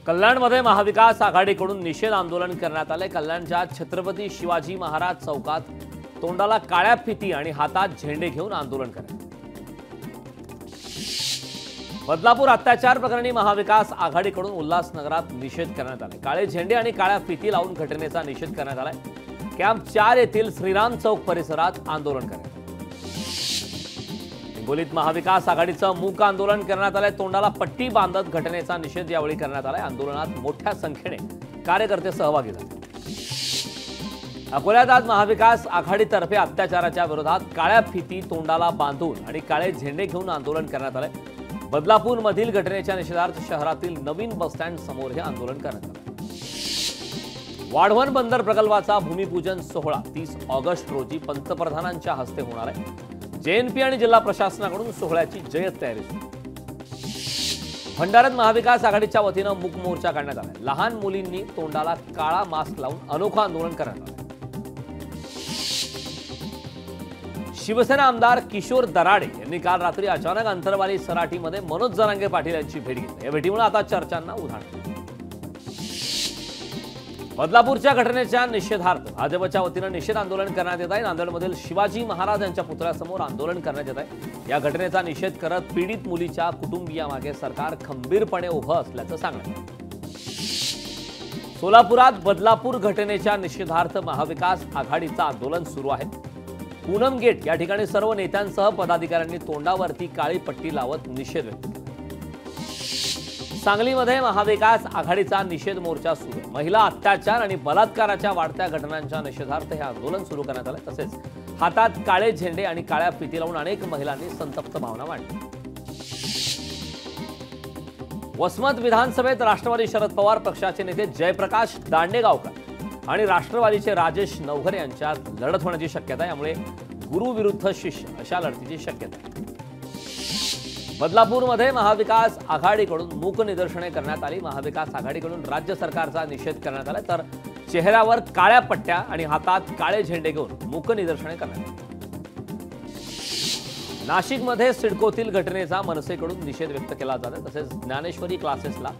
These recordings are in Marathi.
कल्याणमध्ये महाविकास आघाडीकडून निषेध आंदोलन करण्यात आले। कल्याणच्या छत्रपती शिवाजी महाराज चौकात तोंडाला काळ्या फिती आणि हातात झेंडे घेऊन आंदोलन करण्यात। बदलापूर अत्याचार प्रकरणी महाविकास आघाडीकडून उल्हासनगरात निषेध करण्यात आला। काळे झेंडे आणि काळ्या फिती लावून घटनेचा निषेध करण्यात आला। कॅम्प 4 येथील श्रीराम चौक परिसरात आंदोलन करण्यात आले। हिंगोलीत महाविकास आघाडीचं मूक आंदोलन करण्यात आले। तोंडाला पट्टी बांधत घटनेचा निषेध यावेळी करण्यात आला। आंदोलनात मोठ्या संख्येने कार्यकर्ते सहभागी झाले। अकोल्यात आज महाविकास आघाडीतर्फे अत्याचाराच्या विरोधात काळ्या फिती तोंडाला बांधून आणि काळे झेंडे घेऊन आंदोलन करण्यात आले। बदलापूरमधील घटनेच्या निषेधार्थ शहरातील नवीन बसस्टँड समोर हे आंदोलन करण्यात आले। वाढवण बंदर प्रकल्पाचा भूमिपूजन सोहळा 30 ऑगस्ट रोजी पंतप्रधानांच्या हस्ते होणार आहे। जेएनपी आणि जिल्हा प्रशासनाकडून सोहळ्याची जय्यत तयारी सुरू। भंडाऱ्यात महाविकास आघाडीच्या वतीनं मूक मोर्चा काढण्यात आला। लहान मुलींनी तोंडाला काळा मास्क लावून अनोखं आंदोलन करण्यात आलं। शिवसेना आमदार किशोर दराडे यांनी काल रात्री अचानक अंतरवाली सराटीमध्ये मनोज जरांगे पाटील यांची भेट घेतली। या भेटीमुळे आता चर्चांना उधाण आलं। बदलापूरच्या घटनेच्या निषेधार्थ भाजपच्या वतीनं निषेध आंदोलन करण्यात येत आहे। नांदेडमधील शिवाजी महाराज यांच्या पुतळ्यासमोर आंदोलन करण्यात येत आहे। या घटनेचा निषेध करत पीडित मुलीच्या कुटुंबियांमागे सरकार खंबीरपणे उभं असल्याचं सांगण्यात आलं। सोलापुरात बदलापूर घटनेच्या निषेधार्थ महाविकास आघाडीचं आंदोलन सुरू आहे। पूनम गेट या ठिकाणी सर्व नेत्यांसह पदाधिकाऱ्यांनी तोंडावरती काळी पट्टी लावत निषेध व्यक्त केला। सांगलीमध्ये महाविकास आघाडीचा निषेध मोर्चा सुरू आहे। महिला अत्याचार आणि बलात्काराच्या वाढत्या घटनांच्या निषेधार्थ हे आंदोलन सुरू करण्यात आले। तसेच हातात काळे झेंडे आणि काळ्या फिती लावून अनेक महिलांनी संतप्त भावना मांडली। वसमत विधानसभेत राष्ट्रवादी शरद पवार पक्षाचे नेते जयप्रकाश दांडेगावकर आणि राष्ट्रवादीचे राजेश नवघरे यांच्यात लढत होण्याची शक्यता आहे। यामुळे गुरु विरुद्ध शिष्य अशा लढतीची शक्यता आहे। बदलापूरमध्ये महाविकास आघाडीकडून मूक निदर्शने करण्यात आली। महाविकास आघाडीकडून राज्य सरकारचा निषेध करण्यात आला, तर चेहऱ्यावर काळ्या पट्ट्या आणि हातात काळे झेंडे घेऊन मूक निदर्शने करण्यात आली। नाशिकमध्ये सिडकोतील घटनेचा मनसेकडून निषेध व्यक्त केला जात आहे। तसेच ज्ञानेश्वरी क्लासेसला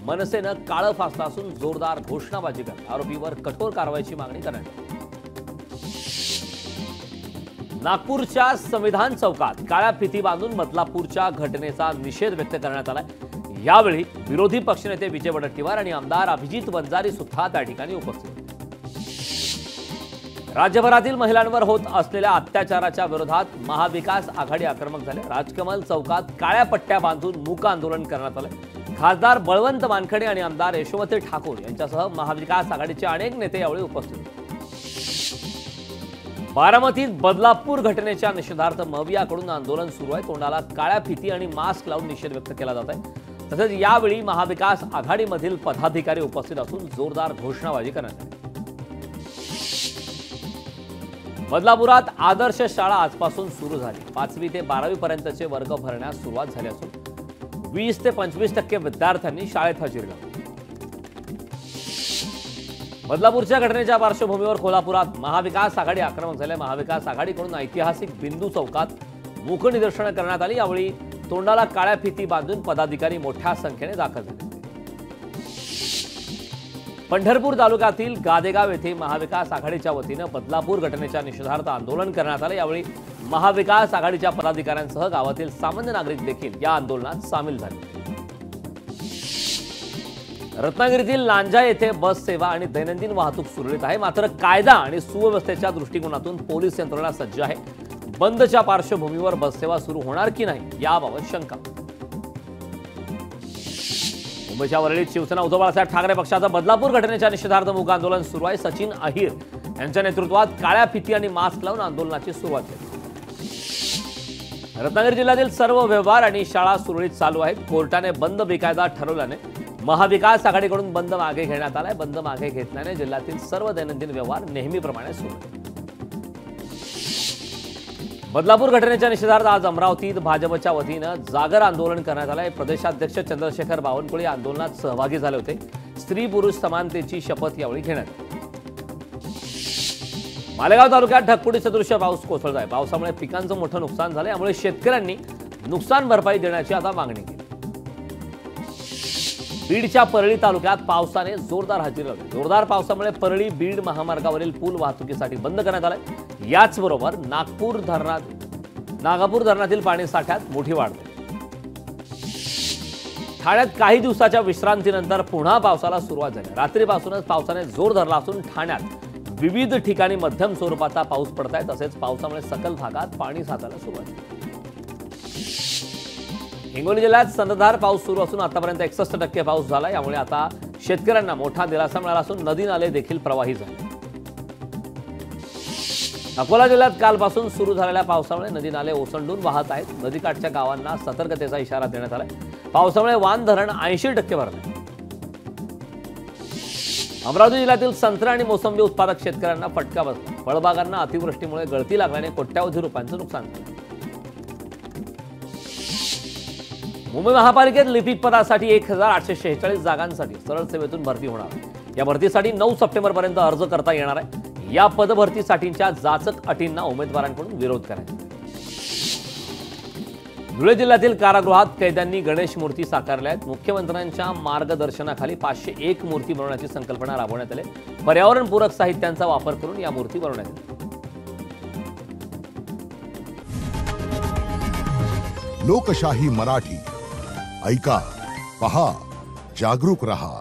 मनसेनं काळं फासलं असून जोरदार घोषणाबाजी करत आरोपीवर कठोर कारवाईची मागणी करण्यात आली। नागपूरच्या संविधान चौकात काळ्या फिती बांधून बदलापूरच्या घटनेचा निषेध व्यक्त करण्यात आला। यावेळी विरोधी पक्षनेते विजय वडेट्टीवार आणि आमदार अभिजित वंजारी सुद्धा त्या ठिकाणी उपस्थित होते। राज्यभरातील महिलांवर होत असलेल्या अत्याचाराच्या विरोधात महाविकास आघाडी आक्रमक झाले। राजकमल चौकात काळ्या पट्ट्या बांधून मूक आंदोलन करण्यात आले। खासदार बळवंत वानखेडे आणि आमदार यशोमती ठाकूर यांच्यासह महाविकास आघाडीचे अनेक नेते यावेळी उपस्थित होते। बारामतीत बदलापूर घटनेच्या निषेधार्थ मवियाकडून आंदोलन सुरू आहे। तोंडाला काळ्या फिती आणि मास्क लावून निषेध व्यक्त केला जात आहे। तसेच यावेळी महाविकास आघाडीमधील पदाधिकारी उपस्थित असून जोरदार घोषणाबाजी करण्यात आली। बदलापुरात आदर्श शाळा आजपासून सुरू झाली। 5वी ते 12वी पर्यंतचे वर्ग भरण्यास सुरुवात झाली असून 20 ते 25% विद्यार्थ्यांनी शाळेत हजेरी लावली। बदलापूरच्या घटनेच्या पार्श्वभूमीवर कोल्हापुरात महाविकास आघाडी आक्रमक झाले। महाविकास आघाडीकडून ऐतिहासिक बिंदू चौकात मूक निदर्शने करण्यात आली। यावेळी तोंडाला काळ्या फिती बांधून पदाधिकारी मोठ्या संख्येने दाखल झाले। पंढरपूर तालुक्यातील गादेगाव येथे महाविकास आघाडीच्या वतीनं बदलापूर घटनेच्या निषेधार्थ आंदोलन करण्यात आले। यावेळी महाविकास आघाडीच्या पदाधिकाऱ्यांसह गावातील सामान्य नागरिक देखील या आंदोलनात सामील झाले। रत्नागिरीतील लांजा येथे बस सेवा आणि दैनंदिन वाहतूक सुरळीत आहे। मात्र कायदा आणि सुव्यवस्थेच्या दृष्टिकोनातून पोलीस यंत्रणा सज्ज आहे। बंदच्या पार्श्वभूमीवर बस सेवा सुरू होणार की नाही याबाबत शंका। मुंबईच्या वरळीत शिवसेना उद्धव बाळासाहेब ठाकरे पक्षाचं बदलापूर घटनेच्या निषेधार्थ मूक आंदोलन सुरू आहे। सचिन अहिर यांच्या नेतृत्वात काळ्या फिती आणि मास्क लावून आंदोलनाची सुरुवात झाली। रत्नागिरी जिल्ह्यातील सर्व व्यवहार आणि शाळा सुरळीत चालू आहेत। कोर्टाने बंद बेकायदा ठरवल्याने महाविकास आघाडीकडून बंद मागे घेण्यात आलाय। बंद मागे घेतल्याने जिल्ह्यातील सर्व दैनंदिन व्यवहार नेहमीप्रमाणे सुरू आहेत। बदलापूर घटनेच्या निषेधार्थ आज अमरावतीत भाजपच्या वतीनं जागर आंदोलन करण्यात आलंय। प्रदेशाध्यक्ष चंद्रशेखर बावनकुळे आंदोलनात सहभागी झाले होते। स्त्री पुरुष समानतेची शपथ यावेळी घेण्यात आली। मालेगाव तालुक्यात ढगफुटी सदृश्य पाऊस कोसळत आहे। पावसामुळे पिकांचं मोठं नुकसान झालंय। यामुळे शेतकऱ्यांनी नुकसान भरपाई देण्याची आता मागणी केली। बीडच्या परळी तालुक्यात पावसाने जोरदार हजेरी लावली। जोरदार पावसामुळे परळी बीड महामार्गावरील पूल वाहतुकीसाठी बंद करण्यात आलाय। याचबरोबर नागापूर धरणातील पाणी साठ्यात मोठी वाढ झाली। ठाण्यात काही दिवसाच्या विश्रांतीनंतर पुन्हा पावसाला सुरुवात झाली। रात्रीपासूनच पावसाने जोर धरला असून ठाण्यात विविध ठिकाणी मध्यम स्वरूपाचा पाऊस पडत आहे। तसेच पावसामुळे सकल भागात पाणी साचायला सुरुवात झाली। हिंगोली जिल्ह्यात संततधार पाऊस सुरू असून आतापर्यंत 61% पाऊस झाला। यामुळे आता शेतकऱ्यांना मोठा दिलासा मिळाला असून नदी नाले देखील प्रवाही झाले। अकोला जिल्ह्यात कालपासून सुरू झालेल्या पावसामुळे नदी नाले ओसंडून वाहत आहेत। नदीकाठच्या गावांना सतर्कतेचा इशारा देण्यात आलाय। पावसामुळे वान धरण 80% भरले। अमरावती जिल्ह्यातील संत्रा आणि मोसंबी उत्पादक शेतकऱ्यांना फटका बसला। फळबागांना अतिवृष्टीमुळे गळती लागल्याने कोट्यावधी रुपयांचं नुकसान झालं। मुंबई महापालिकेत लिपिक पदासाठी 1846 जागांसाठी सरळ सेवेतून भरती होणार। या भरतीसाठी 9 सप्टेंबरपर्यंत अर्ज करता येणार आहे। या पदभरतीसाठीच्या जाचक अटींना उमेदवारांकडून विरोध करायचा। धुळे जिल्ह्यातील कारागृहात कैद्यांनी गणेश मूर्ती साकारल्या आहेत। मुख्यमंत्र्यांच्या मार्गदर्शनाखाली 501 मूर्ती बनवण्याची संकल्पना राबवण्यात आली। पर्यावरणपूरक साहित्यांचा वापर करून या मूर्ती बनवण्यात आल्या। लोकशाही मराठी ऐका, पहा, जागरूक रहा।